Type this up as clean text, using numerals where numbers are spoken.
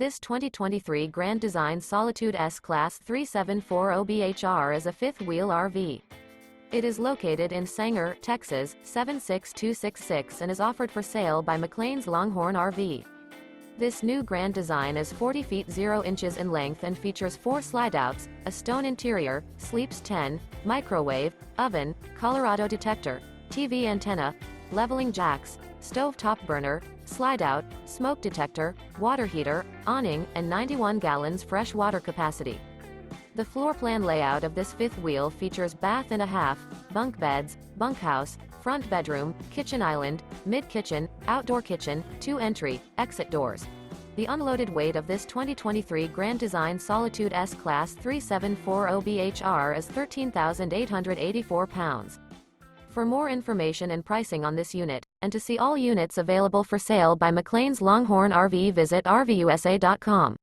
This 2023 Grand Design Solitude S-CLASS 3740BHR is a fifth-wheel RV. It is located in Sanger, Texas, 76266 and is offered for sale by McClain's Longhorn RV. This new Grand Design is 40 feet 0 inches in length and features 4 slideouts, a stone interior, sleeps 10, microwave, oven, Colorado Detector, TV antenna, leveling jacks, stove top burner, slide-out, smoke detector, water heater, awning, and 91 gallons fresh water capacity. The floor plan layout of this fifth wheel features bath and a half, bunk beds, bunkhouse, front bedroom, kitchen island, mid-kitchen, outdoor kitchen, 2 entry, exit doors. The unloaded weight of this 2023 Grand Design Solitude S-CLASS 3740BHR is 13,884 pounds. For more information and pricing on this unit, and to see all units available for sale by McClain's Longhorn RV, visit RVUSA.com.